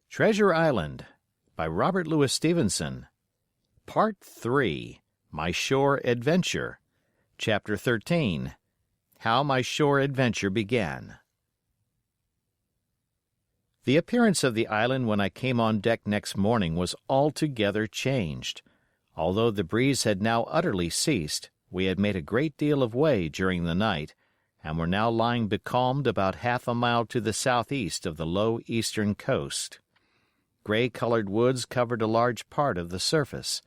Treasure Island by Robert Louis Stevenson. Part 3. My Shore Adventure. Chapter 13. How My Shore Adventure Began. The appearance of the island when I came on deck next morning was altogether changed. Although the breeze had now utterly ceased, we had made a great deal of way during the night, and were now lying becalmed about half a mile to the southeast of the low eastern coast. Gray-colored woods covered a large part of the surface.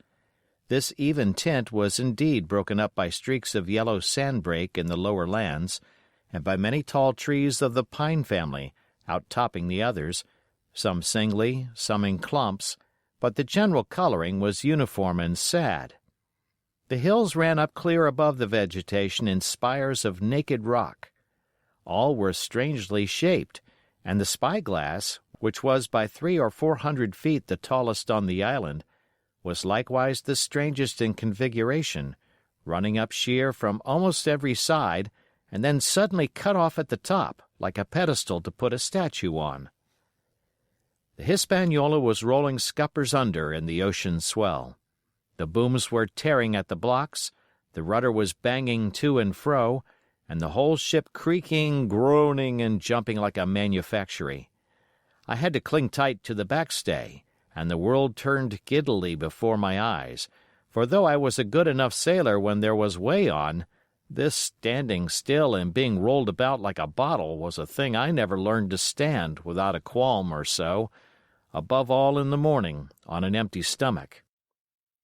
This even tint was indeed broken up by streaks of yellow sandbrake in the lower lands, and by many tall trees of the pine family, outtopping the others, some singly, some in clumps, but the general coloring was uniform and sad. The hills ran up clear above the vegetation in spires of naked rock. All were strangely shaped, and the spyglass, which was by 300 or 400 feet the tallest on the island, was likewise the strangest in configuration, running up sheer from almost every side and then suddenly cut off at the top, like a pedestal to put a statue on. The Hispaniola was rolling scuppers under in the ocean swell. The booms were tearing at the blocks, the rudder was banging to and fro, and the whole ship creaking, groaning, and jumping like a manufactory. I had to cling tight to the backstay, and the world turned giddily before my eyes, for though I was a good enough sailor when there was way on, this standing still and being rolled about like a bottle was a thing I never learned to stand without a qualm or so, above all in the morning, on an empty stomach.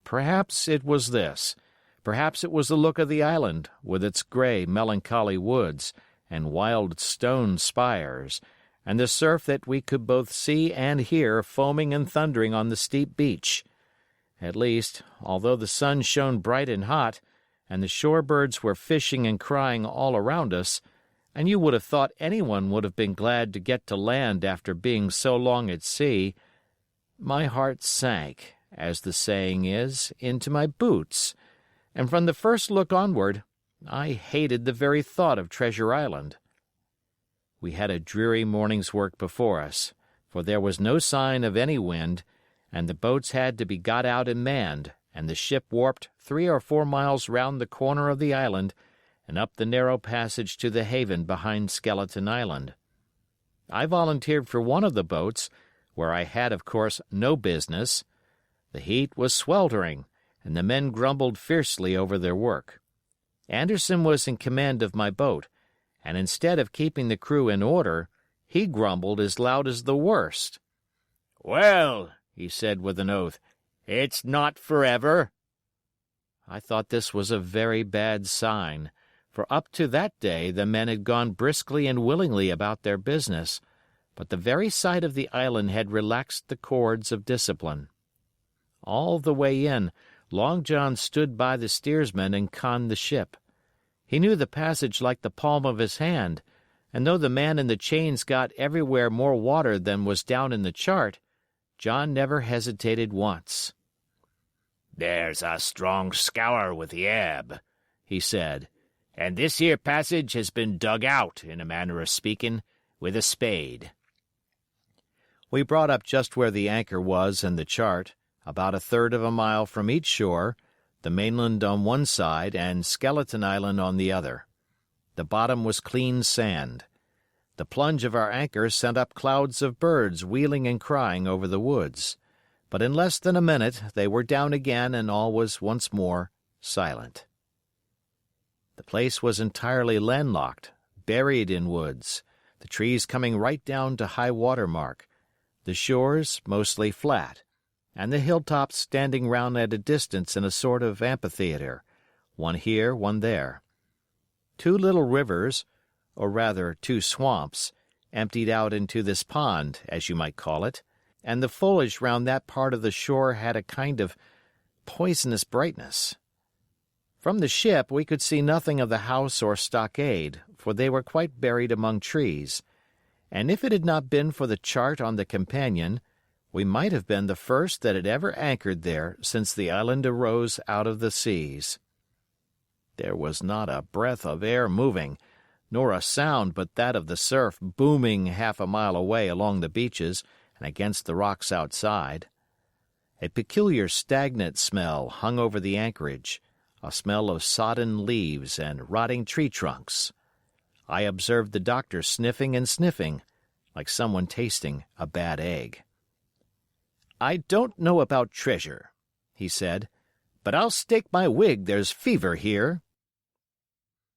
Perhaps it was this. Perhaps it was the look of the island, with its gray, melancholy woods and wild stone spires, and the surf that we could both see and hear foaming and thundering on the steep beach. At least, although the sun shone bright and hot, and the shore birds were fishing and crying all around us, and you would have thought anyone would have been glad to get to land after being so long at sea, my heart sank, as the saying is, into my boots, and from the first look onward, I hated the very thought of Treasure Island. We had a dreary morning's work before us, for there was no sign of any wind, and the boats had to be got out and manned, and the ship warped 3 or 4 miles round the corner of the island and up the narrow passage to the haven behind Skeleton Island. I volunteered for one of the boats, where I had, of course, no business. The heat was sweltering, and the men grumbled fiercely over their work. Anderson was in command of my boat, and instead of keeping the crew in order, he grumbled as loud as the worst. "Well," he said with an oath, "it's not forever." I thought this was a very bad sign, for up to that day the men had gone briskly and willingly about their business, but the very sight of the island had relaxed the cords of discipline. All the way in, Long John stood by the steersman and conned the ship. He knew the passage like the palm of his hand, and though the man in the chains got everywhere more water than was down in the chart, John never hesitated once. "There's a strong scour with the ebb," he said, "and this here passage has been dug out, in a manner of speaking, with a spade." We brought up just where the anchor was in the chart, about 1/3 of a mile from each shore, the mainland on one side and Skeleton Island on the other. The bottom was clean sand. The plunge of our anchor sent up clouds of birds wheeling and crying over the woods, but in less than a minute they were down again and all was once more silent. The place was entirely landlocked, buried in woods, the trees coming right down to high water mark, the shores mostly flat, and the hilltops standing round at a distance in a sort of amphitheater, one here, one there. 2 little rivers, or rather 2 swamps, emptied out into this pond, as you might call it, and the foliage round that part of the shore had a kind of poisonous brightness. From the ship we could see nothing of the house or stockade, for they were quite buried among trees, and if it had not been for the chart on the companion, we might have been the first that had ever anchored there since the island arose out of the seas. There was not a breath of air moving, nor a sound but that of the surf booming half a mile away along the beaches and against the rocks outside. A peculiar stagnant smell hung over the anchorage, a smell of sodden leaves and rotting tree trunks. I observed the doctor sniffing and sniffing, like someone tasting a bad egg. "I don't know about treasure," he said, "but I'll stake my wig there's fever here."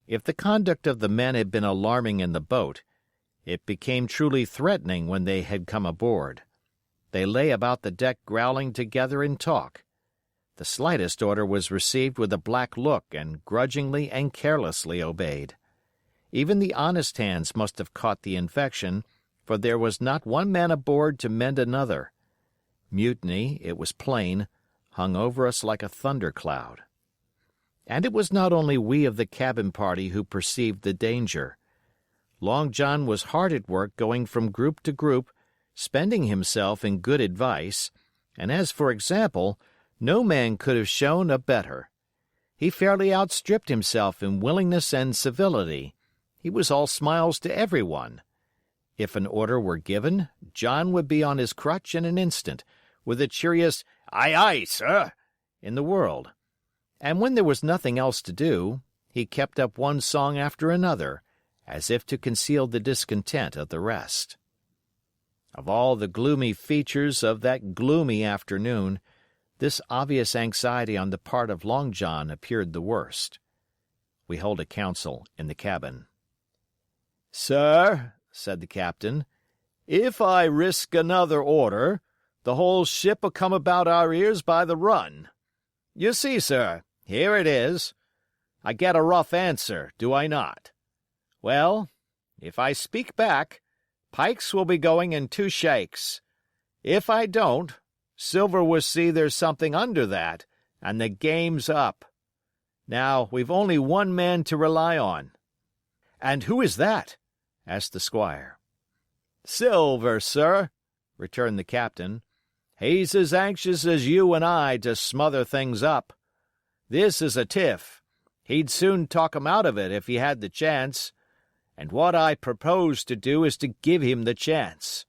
If the conduct of the men had been alarming in the boat, it became truly threatening when they had come aboard. They lay about the deck growling together in talk. The slightest order was received with a black look and grudgingly and carelessly obeyed. Even the honest hands must have caught the infection, for there was not one man aboard to mend another. Mutiny, it was plain, hung over us like a thundercloud. And it was not only we of the cabin party who perceived the danger. Long John was hard at work going from group to group, spending himself in good advice, and as for example, no man could have shown a better. He fairly outstripped himself in willingness and civility. He was all smiles to everyone. If an order were given, John would be on his crutch in an instant, with the cheeriest "Aye, aye, sir," in the world. And when there was nothing else to do, he kept up one song after another, as if to conceal the discontent of the rest. Of all the gloomy features of that gloomy afternoon, this obvious anxiety on the part of Long John appeared the worst. We held a council in the cabin. "Sir," said the captain, "if I risk another order, the whole ship'll come about our ears by the run. You see, sir, here it is. I get a rough answer, do I not? Well, if I speak back, pikes will be going in 2 shakes. If I don't, Silver will see there's something under that, and the game's up. Now, we've only one man to rely on." "And who is that?" asked the squire. "Silver, sir," returned the captain. "He's as anxious as you and I to smother things up. This is a tiff. He'd soon talk 'em out of it if he had the chance. And what I propose to do is to give him the chance.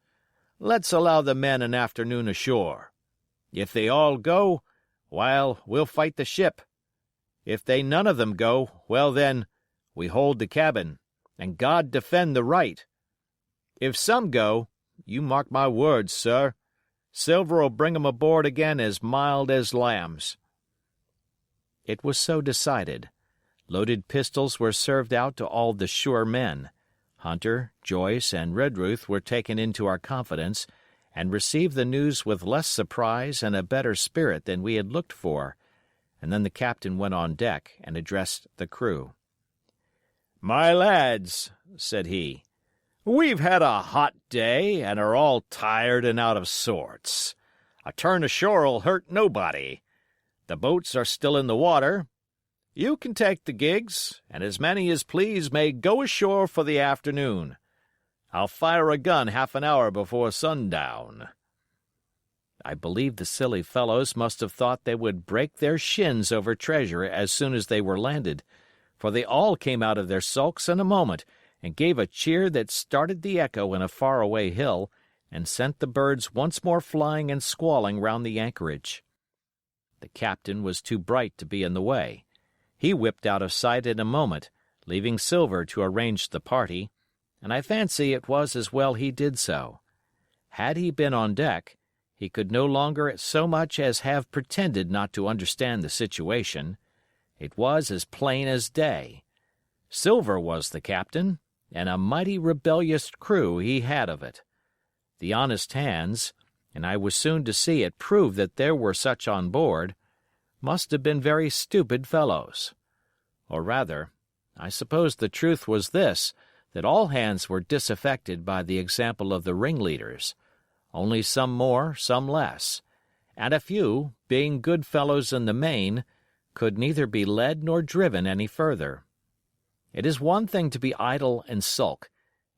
Let's allow the men an afternoon ashore. If they all go, well, we'll fight the ship. If they none of them go, well then, we hold the cabin, and God defend the right. If some go, you mark my words, sir, Silver'll bring 'em aboard again as mild as lambs." It was so decided. Loaded pistols were served out to all the sure men. Hunter, Joyce, and Redruth were taken into our confidence, and received the news with less surprise and a better spirit than we had looked for, and then the captain went on deck and addressed the crew. "My lads," said he, "we've had a hot day and are all tired and out of sorts. A turn ashore'll hurt nobody. The boats are still in the water. You can take the gigs, and as many as please may go ashore for the afternoon. I'll fire a gun half an hour before sundown." I believe the silly fellows must have thought they would break their shins over treasure as soon as they were landed, for they all came out of their sulks in a moment and gave a cheer that started the echo in a far-away hill and sent the birds once more flying and squalling round the anchorage. The captain was too bright to be in the way. He whipped out of sight in a moment, leaving Silver to arrange the party, and I fancy it was as well he did so. Had he been on deck, he could no longer so much as have pretended not to understand the situation. It was as plain as day. Silver was the captain, and a mighty rebellious crew he had of it. The honest hands, and I was soon to see it proved that there were such on board, must have been very stupid fellows. Or rather, I suppose the truth was this, that all hands were disaffected by the example of the ringleaders, only some more, some less, and a few, being good fellows in the main, could neither be led nor driven any further. It is one thing to be idle and sulk,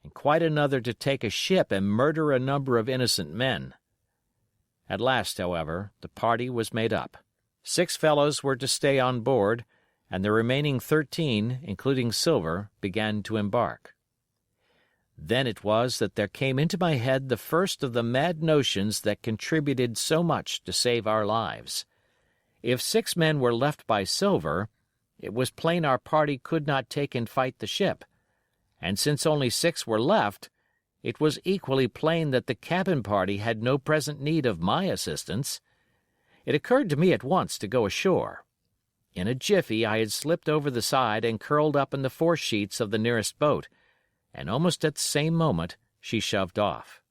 and quite another to take a ship and murder a number of innocent men. At last, however, the party was made up. 6 fellows were to stay on board, and the remaining 13, including Silver, began to embark. Then it was that there came into my head the first of the mad notions that contributed so much to save our lives. If 6 men were left by Silver, it was plain our party could not take and fight the ship, and since only 6 were left, it was equally plain that the cabin party had no present need of my assistance. It occurred to me at once to go ashore. In a jiffy I had slipped over the side and curled up in the fore sheets of the nearest boat, and almost at the same moment she shoved off.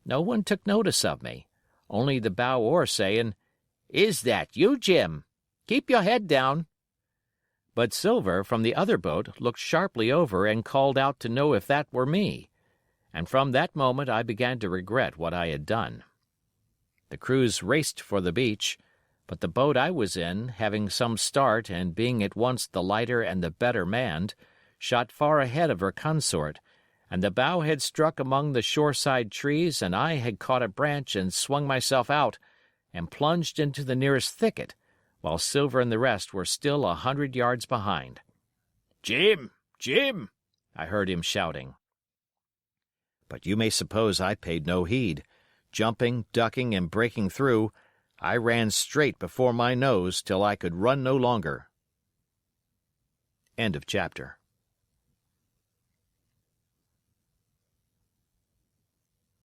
No one took notice of me, only the bow oar saying, "Is that you, Jim? Keep your head down." But Silver, from the other boat, looked sharply over and called out to know if that were me, and from that moment I began to regret what I had done. The crews raced for the beach, but the boat I was in, having some start and being at once the lighter and the better manned, shot far ahead of her consort, and the bow had struck among the shoreside trees and I had caught a branch and swung myself out and plunged into the nearest thicket, while Silver and the rest were still 100 yards behind. "Jim! Jim!" I heard him shouting. But you may suppose I paid no heed. Jumping, ducking, and breaking through, I ran straight before my nose till I could run no longer. End of chapter.